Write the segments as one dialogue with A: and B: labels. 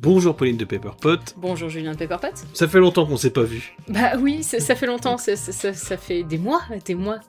A: Bonjour Pauline de Paperpot.
B: Bonjour Julien de Paperpot.
A: Ça fait longtemps qu'on s'est pas vu.
B: Bah oui, ça fait longtemps, ça fait des mois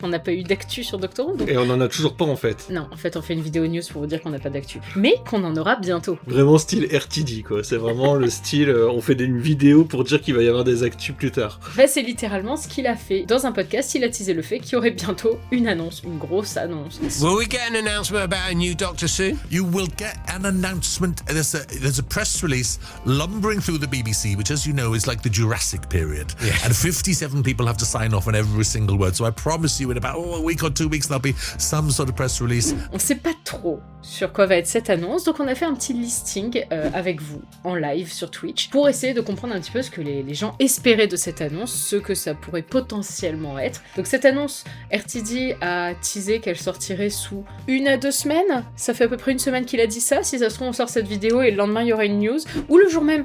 B: qu'on n'a pas eu d'actu sur Doctor Who. Donc...
A: Et on en a toujours pas en fait.
B: Non, en fait on fait une vidéo news pour vous dire qu'on n'a pas d'actu. Mais qu'on en aura bientôt.
A: Vraiment style RTD quoi, c'est vraiment le style, on fait une vidéo pour dire qu'il va y avoir des actus plus tard.
B: Bah c'est littéralement ce qu'il a fait. Dans un podcast, il a teasé le fait qu'il y aurait bientôt une annonce, une grosse annonce.
C: Will we get an announcement about a new Doctor soon?
D: You will get an announcement. There's a press release lumbering through the BBC, which, as you know, is like the Jurassic period.
C: Yeah.
D: And 57 people have to sign off on every single word. So I promise you, in about a week or 2 weeks, there'll be some sort of press release.
B: On sait pas trop sur quoi va être cette annonce, donc on a fait un petit listing avec vous, en live sur Twitch, pour essayer de comprendre un petit peu ce que les gens espéraient de cette annonce, ce que ça pourrait potentiellement être. Donc cette annonce, RTD a teasé qu'elle sortirait sous 1 à 2 semaines. Ça fait à peu près une semaine qu'il a dit ça. Si ça se trouve, on sort cette vidéo et le lendemain, il y aura une news. Ou le jour même.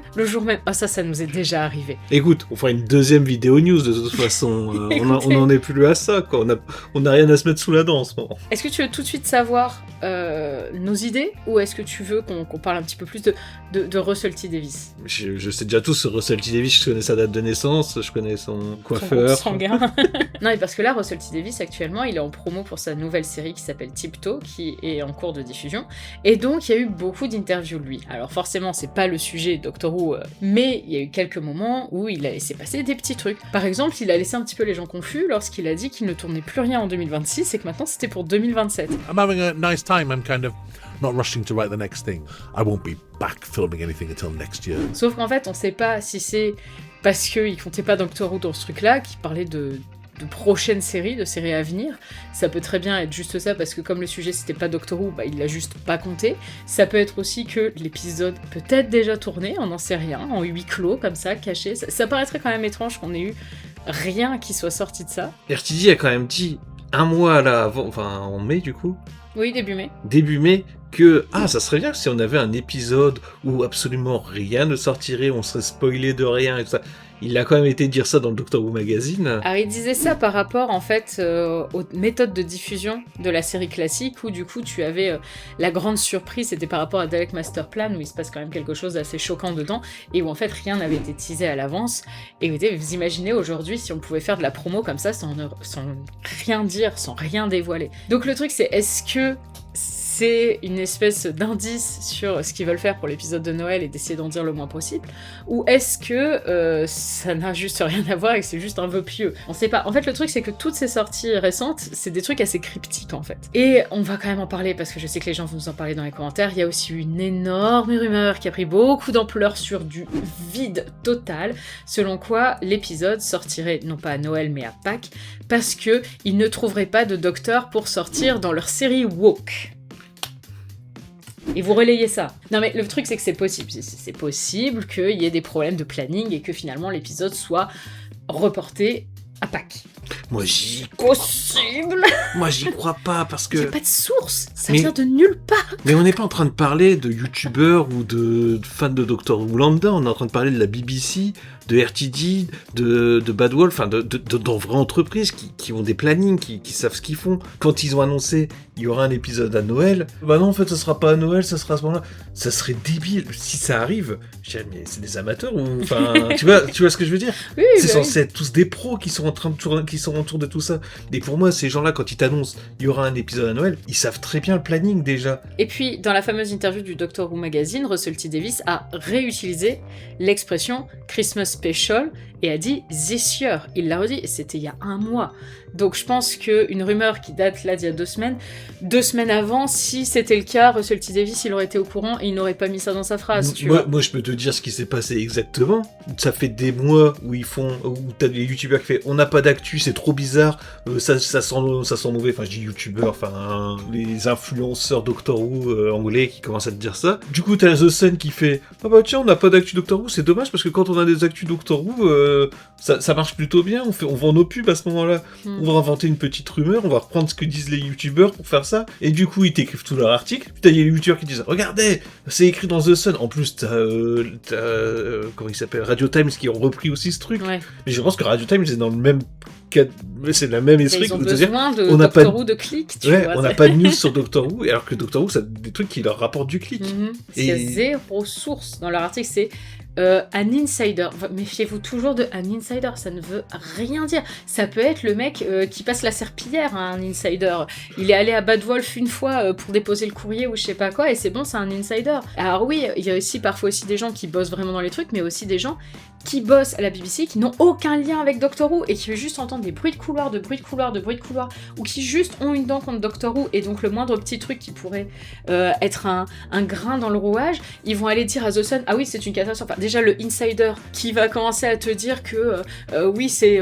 B: Ah ça nous est déjà arrivé.
A: Écoute, on fera une deuxième vidéo news de toute façon. On en est plus à ça, quoi. On a rien à se mettre sous la dent en ce moment.
B: Est-ce que tu veux tout de suite savoir nos idées, ou est-ce que tu veux qu'on parle un petit peu plus de Russell T Davies?
A: Je sais déjà tout sur Russell T Davies, je connais sa date de naissance, je connais son coiffeur.
B: Son sanguin. Non, mais parce que là, Russell T Davies, actuellement, il est en promo pour sa nouvelle série qui s'appelle Tiptoe, qui est en cours de diffusion. Et donc, il y a eu beaucoup d'interviews de lui. Alors forcément, c'est pas le sujet Doctor Who, mais il y a eu quelques moments où il a laissé passer des petits trucs. Par exemple, il a laissé un petit peu les gens confus lorsqu'il a dit qu'il ne tournait plus rien en 2026 et que maintenant c'était pour 2027.
D: I'm having a nice time. I'm kind of not rushing to write the next thing. I won't be back filming anything until next year.
B: Sauf qu'en fait, on sait pas si c'est parce qu'il comptait pas Doctor Who dans ce truc-là, qu'il parlait de prochaines séries, de séries à venir. Ça peut très bien être juste ça, parce que comme le sujet c'était pas Doctor Who, il l'a juste pas compté. Ça peut être aussi que l'épisode peut être déjà tourné, on n'en sait rien, en huis clos, comme ça, caché. Ça paraîtrait quand même étrange qu'on ait eu rien qui soit sorti de ça.
A: RTD a quand même dit un mois là avant, enfin en mai du coup.
B: Oui, début mai.
A: Début mai, que ça serait bien si on avait un épisode où absolument rien ne sortirait, on serait spoilé de rien et tout ça. Il a quand même été dire ça dans le Doctor Who Magazine.
B: Alors il disait ça par rapport en fait aux méthodes de diffusion de la série classique, où du coup tu avais la grande surprise, c'était par rapport à Dalek Master Plan, où il se passe quand même quelque chose d'assez choquant dedans, et où en fait rien n'avait été teasé à l'avance. Et vous imaginez aujourd'hui si on pouvait faire de la promo comme ça sans rien dire, sans rien dévoiler. Donc le truc c'est, est-ce que c'est une espèce d'indice sur ce qu'ils veulent faire pour l'épisode de Noël et d'essayer d'en dire le moins possible, ou est-ce que ça n'a juste rien à voir et que c'est juste un vœu pieux? On sait pas. En fait, le truc, c'est que toutes ces sorties récentes, c'est des trucs assez cryptiques, en fait. Et on va quand même en parler, parce que je sais que les gens vont nous en parler dans les commentaires. Il y a aussi eu une énorme rumeur qui a pris beaucoup d'ampleur sur du vide total, selon quoi l'épisode sortirait non pas à Noël, mais à Pâques, parce que ils ne trouveraient pas de docteur pour sortir dans leur série woke. Et vous relayez ça. Non mais le truc c'est que c'est possible. C'est possible qu'il y ait des problèmes de planning et que finalement l'épisode soit reporté à Pâques.
A: Moi j'y crois pas parce que...
B: Il n'y a pas de source, ça vient de nulle part.
A: Mais on n'est pas en train de parler de youtubeurs ou de fans de Doctor Who lambda, on est en train de parler de la BBC, de RTD, de Bad Wolf, enfin de vraies entreprises qui ont des plannings, qui savent ce qu'ils font. Quand ils ont annoncé il y aura un épisode à Noël, bah non en fait ça sera pas à Noël, ça sera à ce moment-là. Ça serait débile si ça arrive. Je dirais mais c'est des amateurs ou enfin tu vois ce que je veux dire?
B: Oui,
A: c'est censé être tous des pros qui sont en train de tourner, qui sont autour de tout ça. Et pour moi ces gens-là quand ils t'annoncent il y aura un épisode à Noël, ils savent très bien le planning déjà.
B: Et puis dans la fameuse interview du Doctor Who Magazine, Russell T Davies a réutilisé l'expression Christmas Special et a dit this year. Il l'a redit, c'était il y a 1 mois. Donc je pense qu'une rumeur qui date là d'il y a 2 semaines, 2 semaines avant, si c'était le cas, Russell T Davies il aurait été au courant et il n'aurait pas mis ça dans sa phrase.
A: Moi je peux te dire ce qui s'est passé exactement. Ça fait des mois où t'as des youtubeurs qui font on n'a pas d'actu, c'est trop bizarre, ça sent mauvais. Enfin je dis youtubeurs, enfin les influenceurs Doctor Who anglais qui commencent à te dire ça. Du coup t'as The Sun qui fait ah bah tiens on n'a pas d'actu Doctor Who, c'est dommage parce que quand on a des actus Doctor Who ça marche plutôt bien, on vend nos pubs à ce moment-là. On va inventer une petite rumeur, on va reprendre ce que disent les youtubeurs pour faire ça, et du coup ils t'écrivent tout leur article, puis t'as les youtubeurs qui disent « Regardez, c'est écrit dans The Sun », en plus t'as comment il s'appelle, Radio Times qui ont repris aussi ce truc,
B: Ouais.
A: mais je pense que Radio Times c'est dans le même cadre, c'est la même
B: Et
A: esprit,
B: ils ont
A: c'est-à-dire,
B: besoin de
A: on n'a pas
B: Doctor Who de clics, tu
A: ouais,
B: vois.
A: on n'a pas de news sur Doctor Who, alors que Doctor Who, ça a des trucs qui leur rapportent du clic.
B: Il y a zéro source dans leur article, c'est un insider. Enfin, méfiez-vous toujours de un insider, ça ne veut rien dire. Ça peut être le mec qui passe la serpillière, hein, un insider. Il est allé à Bad Wolf une fois pour déposer le courrier ou je sais pas quoi, et c'est bon, c'est un insider. Alors oui, il y a aussi parfois aussi des gens qui bossent vraiment dans les trucs, mais aussi des gens qui bossent à la BBC, qui n'ont aucun lien avec Doctor Who, et qui veulent juste entendre des bruits de couloir, ou qui juste ont une dent contre Doctor Who, et donc le moindre petit truc qui pourrait être un grain dans le rouage, ils vont aller dire à The Sun, ah oui, c'est une catastrophe. Enfin, déjà, le insider qui va commencer à te dire que oui, c'est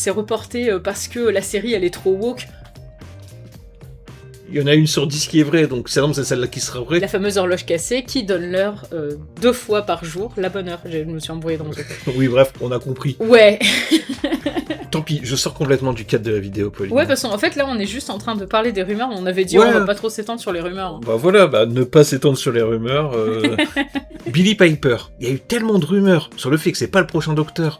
B: reporté parce que la série, elle est trop woke.
A: Il y en a une sur 10 qui est vraie, donc c'est celle-là qui sera vraie.
B: La fameuse horloge cassée qui donne l'heure 2 fois par jour, la bonne heure. Je me suis embrouillée dans mon truc.
A: Oui, bref, on a compris.
B: Ouais.
A: Tant pis, je sors complètement du cadre de la vidéo, Pauline.
B: Ouais, parce qu'en fait, là, on est juste en train de parler des rumeurs. On avait dit,
A: Ouais.
B: on va pas trop s'étendre sur les rumeurs.
A: Bah voilà, ne pas s'étendre sur les rumeurs. Billie Piper, il y a eu tellement de rumeurs sur le fait que c'est pas le prochain Docteur,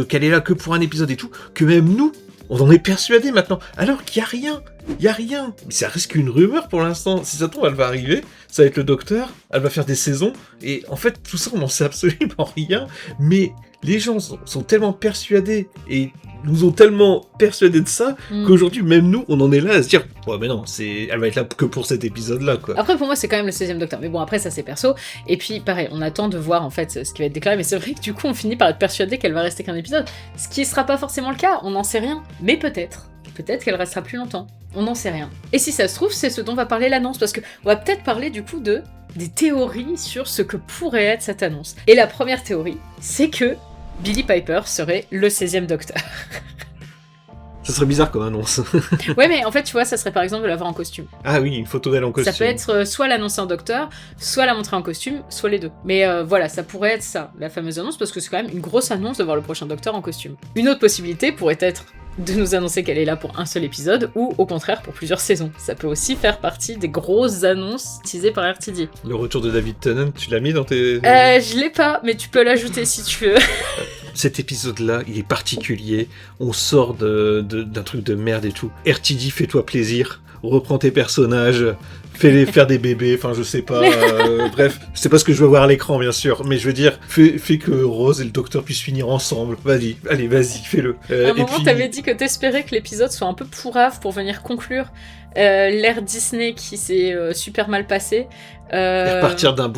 A: qu'elle est là que pour un épisode et tout, que même nous, on en est persuadés maintenant, alors qu'il y a rien. Il y a rien. Mais ça reste qu'une rumeur pour l'instant. Si ça tombe, elle va arriver, ça va être le Docteur, elle va faire des saisons, et en fait, tout ça, on n'en sait absolument rien, mais les gens sont tellement persuadés, et nous ont tellement persuadés de ça, qu'aujourd'hui, même nous, on en est là à se dire, ouais, mais non, elle va être là que pour cet épisode-là, quoi.
B: Après, pour moi, c'est quand même le 16e Docteur. Mais bon, après, ça, c'est perso. Et puis, pareil, on attend de voir, en fait, ce qui va être déclaré. Mais c'est vrai que, du coup, on finit par être persuadé qu'elle va rester qu'un épisode. Ce qui sera pas forcément le cas, on n'en sait rien. Mais peut-être. Peut-être qu'elle restera plus longtemps. On n'en sait rien. Et si ça se trouve, c'est ce dont va parler l'annonce. Parce que on va peut-être parler, du coup, des théories sur ce que pourrait être cette annonce. Et la première théorie, c'est que Billie Piper serait le 16e Docteur.
A: Ça serait bizarre comme annonce.
B: Ouais, mais en fait, tu vois, ça serait par exemple de la voir en costume.
A: Ah oui, une photo d'elle en costume.
B: Ça peut être soit l'annoncer en Docteur, soit la montrer en costume, soit les deux. Mais voilà, ça pourrait être ça, la fameuse annonce, parce que c'est quand même une grosse annonce de voir le prochain Docteur en costume. Une autre possibilité pourrait être de nous annoncer qu'elle est là pour un seul épisode, ou au contraire pour plusieurs saisons. Ça peut aussi faire partie des grosses annonces teasées par RTD.
A: Le retour de David Tennant, tu l'as mis dans tes...
B: Je l'ai pas, mais tu peux l'ajouter si tu veux.
A: Cet épisode-là, il est particulier. On sort d'un truc de merde et tout. RTD, fais-toi plaisir. Reprends tes personnages. Fais-les faire des bébés. Enfin, je sais pas. Bref, je sais pas ce que je veux voir à l'écran, bien sûr. Mais je veux dire, fais que Rose et le Docteur puissent finir ensemble. Vas-y, allez, vas-y, fais-le.
B: À un moment, t'avais dit que t'espérais que l'épisode soit un peu pourrave pour venir conclure l'ère Disney qui s'est super mal passée.
A: Et repartir d'un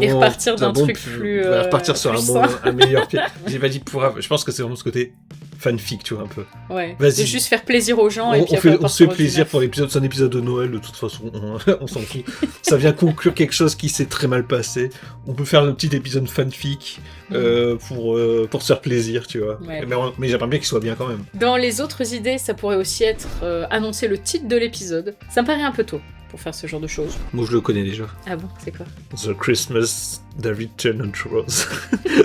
B: truc plus.
A: Repartir sur
B: plus
A: un meilleur pied. J'ai pas dit pourrave. Je pense que c'est vraiment ce côté fanfic, tu vois, un peu.
B: Ouais.
A: Vas-y.
B: De juste faire plaisir aux gens.
A: On se fait plaisir pour l'épisode. C'est un épisode de Noël, de toute façon. On s'en fout. Ça vient conclure quelque chose qui s'est très mal passé. On peut faire un petit épisode fanfic pour se faire plaisir, tu vois.
B: Ouais.
A: Mais j'aimerais bien qu'il soit bien quand même.
B: Dans les autres idées, ça pourrait aussi être annoncer le titre de l'épisode. Ça me paraît un peu tôt pour faire ce genre de choses.
A: Moi, je le connais déjà.
B: Ah bon, c'est quoi?
A: The Christmas David Tennant Rose.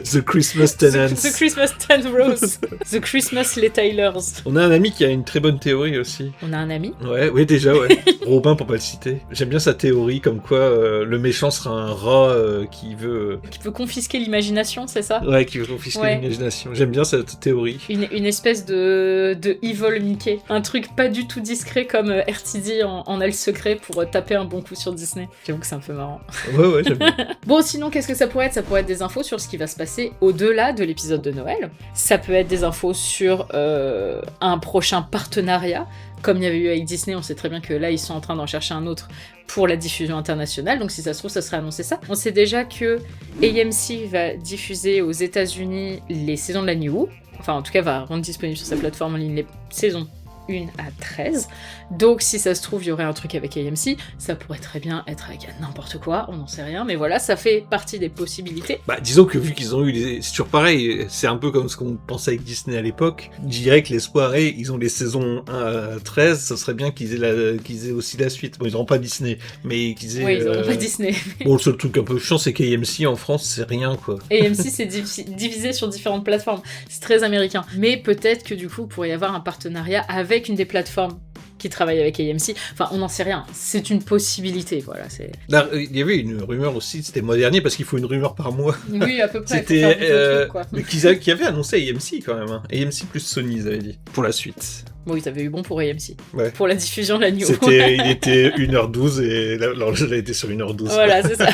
A: The Christmas Tenants.
B: The Christmas Tennant Rose. The Christmas Les Taylors.
A: On a un ami qui a une très bonne théorie aussi.
B: On a un ami?
A: Ouais, oui, déjà, ouais. Robin, pour pas le citer. J'aime bien sa théorie, comme quoi le méchant sera un rat qui veut...
B: Qui peut confisquer l'imagination, c'est ça?
A: Ouais, qui veut confisquer l'imagination. J'aime bien cette théorie.
B: Une espèce de evil Mickey. Un truc pas du tout discret comme RTD en a le secret pour taper un bon coup sur Disney. J'avoue que c'est un peu marrant.
A: Ouais, j'aime bien.
B: Bon, sinon, qu'est-ce que ça pourrait être? Ça pourrait être des infos sur ce qui va se passer au-delà de l'épisode de Noël. Ça peut être des infos sur un prochain partenariat. Comme il y avait eu avec Disney, on sait très bien que là, ils sont en train d'en chercher un autre pour la diffusion internationale. Donc si ça se trouve, ça serait annoncé ça. On sait déjà que AMC va diffuser aux États-Unis les saisons de la New Who. Enfin, en tout cas, va rendre disponible sur sa plateforme en ligne les saisons 1 à 13. Donc si ça se trouve, il y aurait un truc avec AMC, ça pourrait très bien être avec n'importe quoi, on n'en sait rien, mais voilà, ça fait partie des possibilités.
A: Bah, disons que vu qu'ils ont eu c'est toujours pareil, c'est un peu comme ce qu'on pensait avec Disney à l'époque. Je dirais que les soirées, ils ont les saisons 1 à 13, ça serait bien qu'ils aient aussi la suite. Bon, ils n'auront pas Disney, mais qu'ils aient...
B: Oui, ils n'auront pas Disney.
A: Bon, le seul truc un peu chiant, c'est qu'AMC en France, c'est rien, quoi.
B: AMC, c'est divisé sur différentes plateformes. C'est très américain. Mais peut-être que du coup, il pourrait y avoir un partenariat avec une des plateformes qui travaille avec AMC. Enfin, on n'en sait rien. C'est une possibilité, voilà.
A: Là, il y avait une rumeur aussi, c'était le mois dernier, parce qu'il faut une rumeur par mois.
B: Oui, à peu près.
A: C'était... mais qui avait annoncé AMC, quand même. Hein. AMC plus Sony, ils avaient dit. Pour la suite.
B: Bon, ils avaient eu bon pour AMC.
A: Ouais.
B: Pour la diffusion de la news.
A: Il était 1h12 et là, il a été sur 1h12.
B: Voilà, c'est ça.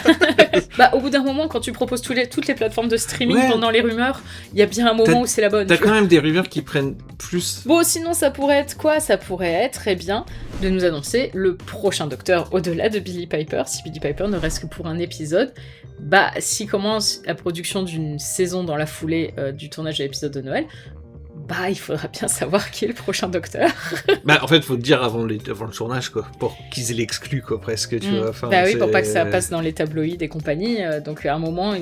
B: Bah, au bout d'un moment, quand tu proposes toutes les plateformes de streaming pendant les rumeurs, il y a bien un moment où c'est la bonne.
A: T'as quand même des rumeurs qui prennent plus.
B: Bon, sinon, ça pourrait être quoi ? Ça pourrait être, eh bien, de nous annoncer le prochain Docteur au-delà de Billie Piper. Si Billie Piper ne reste que pour un épisode, bah, s'il commence la production d'une saison dans la foulée du tournage de l'épisode de Noël, bah, il faudra bien savoir qui est le prochain Docteur.
A: Bah, en fait, faut te dire avant le tournage, quoi, pour qu'ils aient l'exclu, quoi, presque, tu vois. Enfin,
B: bah oui, pour pas que ça passe dans les tabloïds et compagnie. Donc, à un moment,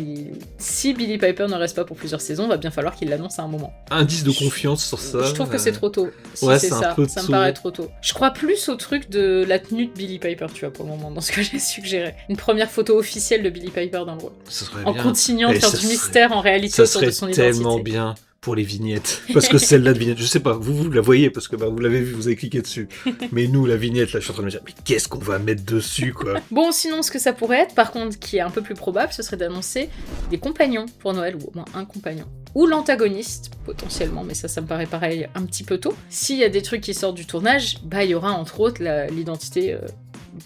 B: si Billie Piper ne reste pas pour plusieurs saisons, va bien falloir qu'il l'annonce à un moment.
A: Indice de confiance sur ça.
B: Je trouve que c'est trop tôt. Si
A: ouais,
B: c'est ça,
A: un peu
B: ça
A: tôt.
B: me paraît trop tôt. Je crois plus au truc de la tenue de Billie Piper, tu vois, pour le moment, dans ce que j'ai suggéré. Une première photo officielle de Billie Piper dans le rôle.
A: Ça serait
B: en
A: bien.
B: continuant de faire du mystère en réalité
A: ça
B: autour de son identité.
A: Ça serait tellement bien. Pour les vignettes. Parce que celle-là de vignette, je sais pas, vous la voyez parce que bah, vous l'avez vu, vous avez cliqué dessus. Mais nous, la vignette, là, je suis en train de me dire, mais qu'est-ce qu'on va mettre dessus, quoi.
B: Bon, sinon, ce que ça pourrait être, par contre, qui est un peu plus probable, ce serait d'annoncer des compagnons pour Noël, ou au moins un compagnon. Ou l'antagoniste, potentiellement, mais ça me paraît pareil un petit peu tôt. S'il y a des trucs qui sortent du tournage, bah, il y aura entre autres l'identité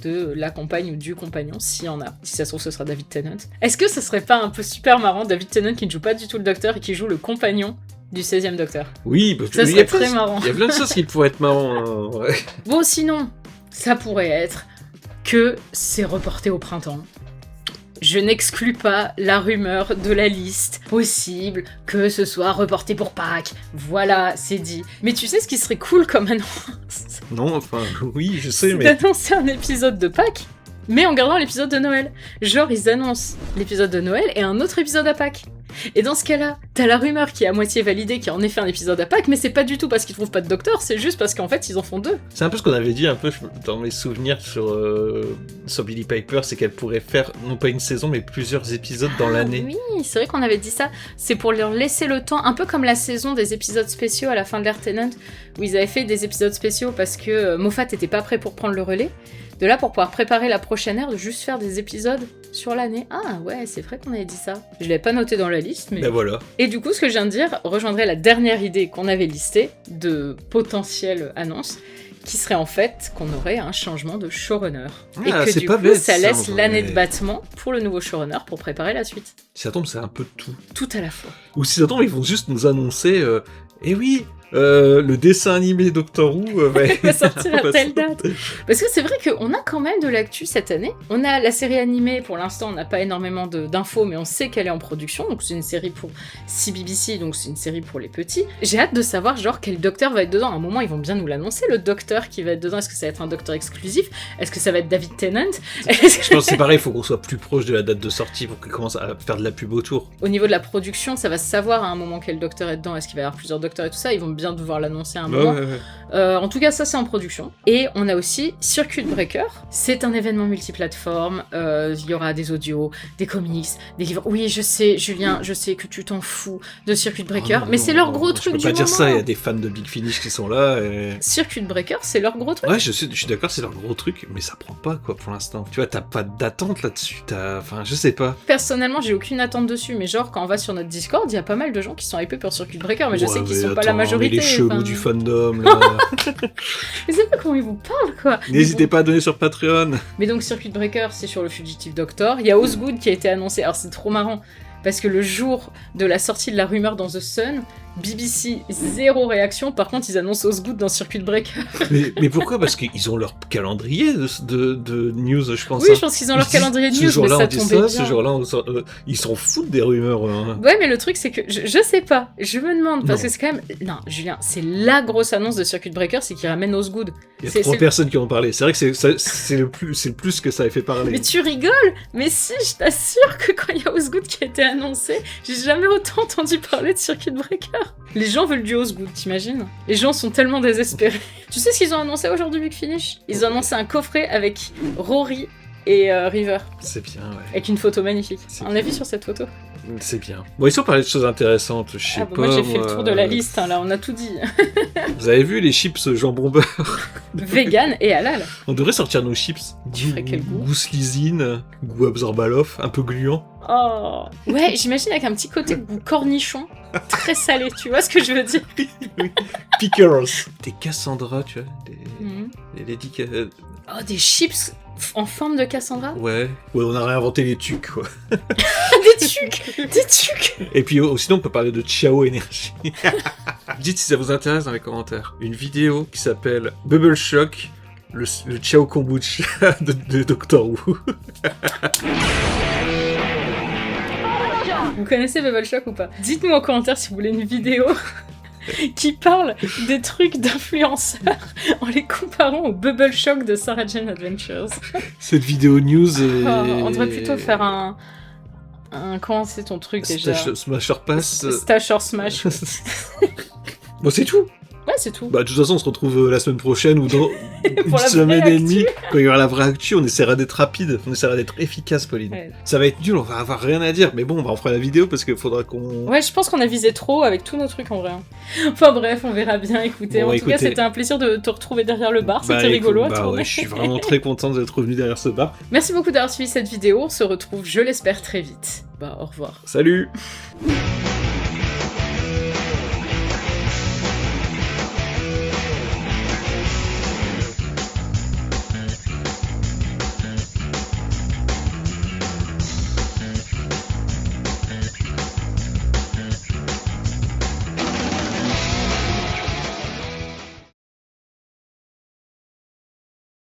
B: de la compagne ou du compagnon, s'il y en a. Si ça se trouve, ce sera David Tennant. Est-ce que ce serait pas un peu super marrant, David Tennant qui ne joue pas du tout le Docteur et qui joue le compagnon du 16e Docteur?
A: Oui, parce que
B: ça serait très marrant.
A: Il y a plein de choses qui pourraient être marrant. Hein, ouais.
B: Bon, sinon, ça pourrait être que c'est reporté au printemps. Je n'exclus pas la rumeur de la liste possible que ce soit reporté pour Pâques. Voilà, c'est dit. Mais tu sais ce qui serait cool comme annonce?
A: Non, enfin, oui, je sais,
B: c'est
A: mais...
B: d'annoncer un épisode de Pâques, mais en gardant l'épisode de Noël. Genre, ils annoncent l'épisode de Noël et un autre épisode à Pâques. Et dans ce cas-là, t'as la rumeur qui est à moitié validée, qui est en effet un épisode à Pâques, mais c'est pas du tout parce qu'ils trouvent pas de docteur, c'est juste parce qu'en fait, ils en font deux.
A: C'est un peu ce qu'on avait dit un peu dans mes souvenirs sur Billie Piper, c'est qu'elle pourrait faire, non pas une saison, mais plusieurs épisodes dans l'année.
B: Oui, c'est vrai qu'on avait dit ça. C'est pour leur laisser le temps, un peu comme la saison des épisodes spéciaux à la fin de l'ère Tennant, où ils avaient fait des épisodes spéciaux parce que Moffat était pas prêt pour prendre le relais. De là, pour pouvoir préparer la prochaine ère, de juste faire des épisodes sur l'année. Ah ouais, c'est vrai qu'on avait dit ça. Je l'avais pas noté dans la liste, mais...
A: Ben voilà.
B: Et du coup, ce que je viens de dire rejoindrait la dernière idée qu'on avait listée de potentielle annonce, qui serait en fait qu'on aurait un changement de showrunner. Et que du coup,
A: bête,
B: ça laisse
A: en
B: l'année
A: vrai.
B: de battement pour le nouveau showrunner pour préparer la suite.
A: Si ça tombe, c'est un peu de tout.
B: Tout à la fois.
A: Ou si ça tombe, ils vont juste nous annoncer... Eh oui, le dessin animé Doctor Who
B: va sortir à telle date. Parce que c'est vrai qu'on a quand même de l'actu cette année. On a la série animée, pour l'instant on n'a pas énormément d'infos, mais on sait qu'elle est en production, donc c'est une série pour CBBC, donc c'est une série pour les petits. J'ai hâte de savoir genre quel docteur va être dedans. À un moment ils vont bien nous l'annoncer, le docteur qui va être dedans. Est-ce que ça va être un docteur exclusif? Est-ce que ça va être David Tennant?
A: Je pense que c'est pareil, il faut qu'on soit plus proche de la date de sortie pour qu'ils commencent à faire de la pub autour.
B: Au niveau de la production, ça va se savoir à un moment quel docteur est dedans. Est-ce qu'il va y avoir plusieurs docteurs et tout ça? Ils vont bien devoir l'annoncer à un moment.
A: Ouais.
B: En tout cas, ça c'est en production. Et on a aussi Circuit Breaker. C'est un événement multiplateforme. Il y aura des audios, des comics, des livres. Oui, je sais, Julien, je sais que tu t'en fous de Circuit Breaker, mais c'est leur gros truc du moment.
A: Je peux pas dire ça, il y a des fans de Big Finish qui sont là. Et...
B: Circuit Breaker, c'est leur gros truc.
A: Ouais, je suis d'accord, c'est leur gros truc, mais ça prend pas quoi pour l'instant. Tu vois, t'as pas d'attente là-dessus. Enfin, je sais pas.
B: Personnellement, j'ai aucune attente dessus, mais genre quand on va sur notre Discord, il y a pas mal de gens qui sont hypés pour Circuit Breaker, mais je sais qu'ils sont pas la majorité.
A: Les chelous du fandom là.
B: Je sais pas comment ils vous parlent quoi.
A: N'hésitez pas à donner sur Patreon.
B: Mais donc Circuit Breaker, c'est sur le Fugitive Doctor. Il y a Osgood qui a été annoncé. Alors c'est trop marrant parce que le jour de la sortie de la rumeur dans The Sun, BBC, zéro réaction. Par contre, ils annoncent Osgood dans Circuit Breaker.
A: Mais pourquoi? Parce qu'ils ont leur calendrier de news, je pense.
B: Oui,
A: hein.
B: je pense qu'ils ont leur
A: Ils disent,
B: calendrier de
A: ce
B: news, mais
A: jour-là,
B: ça
A: on dit
B: tombait bien.
A: ce jour-là, ils s'en foutent des rumeurs. Hein.
B: Ouais, mais le truc, c'est que je sais pas. Je me demande, parce
A: Non.
B: que c'est quand même. Non, Julien, c'est la grosse annonce de Circuit Breaker, c'est qu'ils ramènent Osgood.
A: Il y a 3 personnes qui en ont parlé. C'est vrai que c'est le plus que ça ait fait parler.
B: Mais tu rigoles? Mais si, je t'assure que quand il y a Osgood qui a été annoncé, j'ai jamais autant entendu parler de Circuit Breaker. Les gens veulent du Osgood, t'imagines? Les gens sont tellement désespérés. Tu sais ce qu'ils ont annoncé aujourd'hui, Big Finish? Ils ont annoncé un coffret avec Rory et River,
A: C'est bien, ouais.
B: avec une photo magnifique.
A: C'est
B: Un avis sur cette photo?
A: C'est bien. Bon, ils ont parlé de choses intéressantes. Je sais
B: Ah
A: pas.
B: bah moi j'ai fait le tour de la liste, hein, là on a tout dit.
A: Vous avez vu les chips jambon beurre?
B: Vegan et halal.
A: On devrait sortir nos chips.
B: Tu ferais quel goût?
A: Goût Slizine, goût Absorbaloff, un peu gluant.
B: Oh. Ouais, j'imagine avec un petit côté goût cornichon, très salé, tu vois ce que je veux dire?
A: Pickles. Des Cassandra, tu vois.
B: Mhm.
A: Des Lady
B: Oh, des chips en forme de Cassandra?
A: Ouais, on a réinventé les tucs, quoi.
B: Des tucs! Des tucs!
A: Et puis sinon, on peut parler de Ciao Énergie. Dites si ça vous intéresse dans les commentaires. Une vidéo qui s'appelle Bubble Shock, le Ciao Kombucha de Doctor Who.
B: Vous connaissez Bubble Shock ou pas? Dites-nous en commentaire si vous voulez une vidéo qui parle des trucs d'influenceurs en les comparant au Bubble Shock de Sarah Jane Adventures.
A: Cette vidéo news est...
B: Oh, on devrait plutôt faire un comment c'est ton truc déjà?
A: Smasher Pass.
B: Stash or Smash.
A: Bon, c'est tout.
B: Ouais, c'est tout.
A: Bah, de toute façon, on se retrouve la semaine prochaine ou dans une
B: Pour la
A: semaine
B: vraie
A: et demie. Quand il y aura la vraie actu, on essaiera d'être rapide, on essaiera d'être efficace, Pauline.
B: Ouais.
A: Ça va être nul, on va avoir rien à dire, mais bon, on fera la vidéo parce qu'il faudra qu'on...
B: Ouais, je pense qu'on a visé trop avec tous nos trucs en vrai. Enfin bref, on verra bien. Écoutez,
A: Bon,
B: en tout cas,
A: écoutez.
B: c'était un plaisir de te retrouver derrière le bar.
A: Bah,
B: C'était rigolo à
A: écoute,
B: tourner.
A: ouais, je suis vraiment très content d'être revenu derrière ce bar.
B: Merci beaucoup d'avoir suivi cette vidéo. On se retrouve, je l'espère, très vite. Bah, au revoir.
A: Salut!